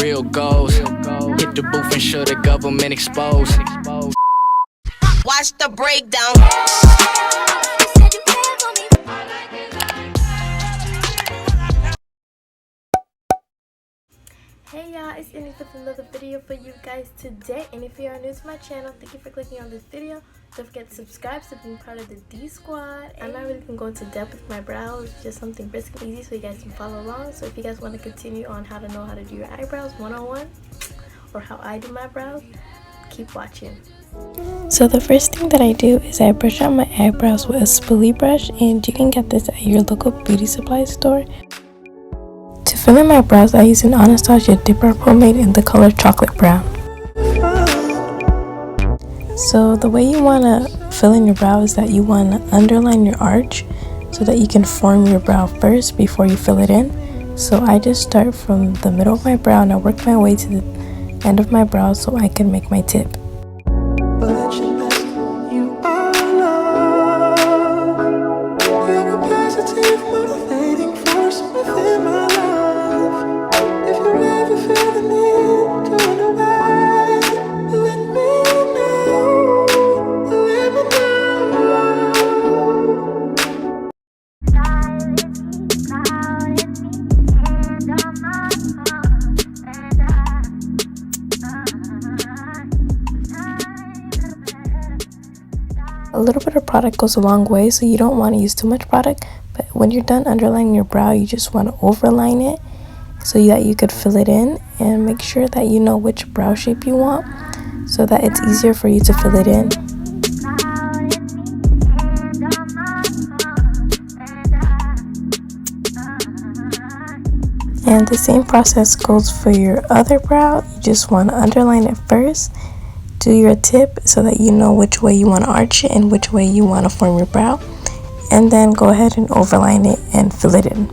Real goals. Hit the booth and show the government exposed. Watch the breakdown. Hey y'all, it's Annie with another video for you guys today. And if you are new to my channel, thank you for clicking on this video. Don't forget to subscribe to be part of the D Squad. I'm not really going to go into depth with my brows, just something brisk and easy so you guys can follow along. So if you guys want to continue on how to know how to do your eyebrows 101 or how I do my brows, keep watching. So the first thing that I do is I brush out my eyebrows with a spoolie brush, and you can get this at your local beauty supply store. To fill in my brows, I use an Anastasia dipbrow pomade in the color chocolate brown. So the way you want to fill in your brow is that you want to underline your arch so that you can form your brow first before you fill it in. So I just start from the middle of my brow and I work my way to the end of my brow so I can make my tip. A little bit of product goes a long way, so you don't want to use too much product, but when you're done underlining your brow, you just want to overline it so that you could fill it in, and make sure that you know which brow shape you want so that it's easier for you to fill it in. And the same process goes for your other brow. You just want to underline it first, do your tip so that you know which way you want to arch it and which way you want to form your brow, and then go ahead and overline it and fill it in.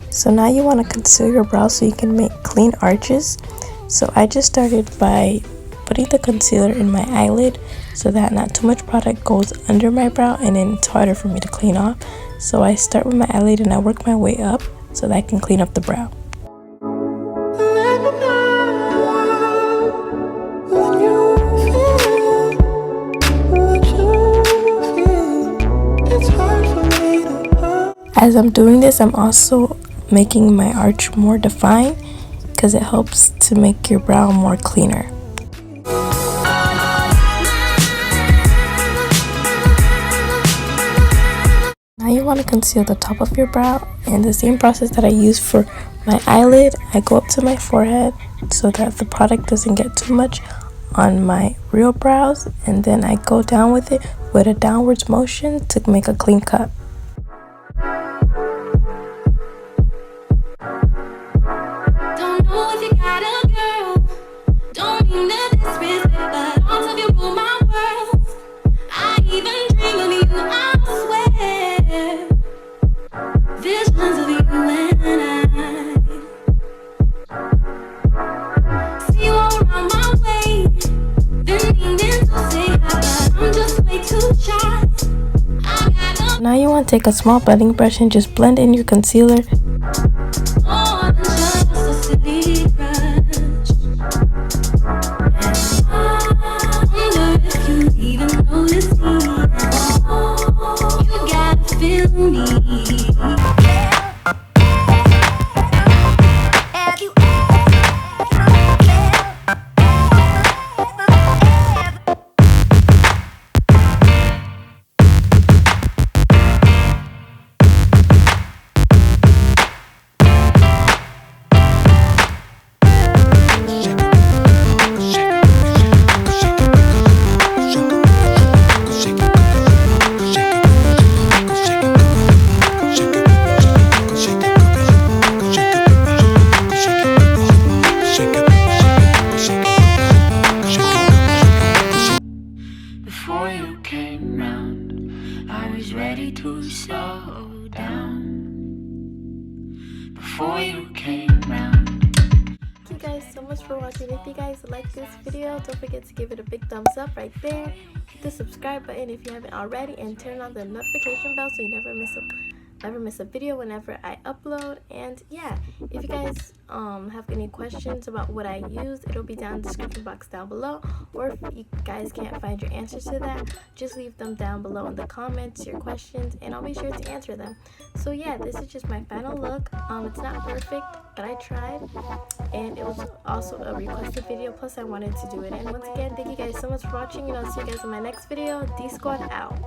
So now you want to conceal your brow so you can make clean arches. So I just started by putting the concealer in my eyelid so that not too much product goes under my brow and then it's harder for me to clean off. So I start with my eyelid and I work my way up so that I can clean up the brow. As I'm doing this, I'm also making my arch more defined because it helps to make your brow more cleaner. Now you want to conceal the top of your brow, and the same process that I use for my eyelid, I go up to my forehead so that the product doesn't get too much on my real brows, and then I go down with it with a downwards motion to make a clean cut. Now you want to take a small blending brush and just blend in your concealer. down before you came round. Thank you guys so much for watching. If you guys like this video, don't forget to give it a big thumbs up right there. Hit the subscribe button if you haven't already, and turn on the notification bell so you never miss a video whenever I upload. And yeah, if you guys have any questions about what I use, it'll be down in the description box down below. Or if you guys can't find your answers to that, just leave them down below in the comments, your questions, and I'll be sure to answer them. So yeah, this is just my final look. It's not perfect, but I tried, and it was also a requested video, plus I wanted to do it. And once again, thank you guys so much for watching, and I'll see you guys in my next video. D Squad out.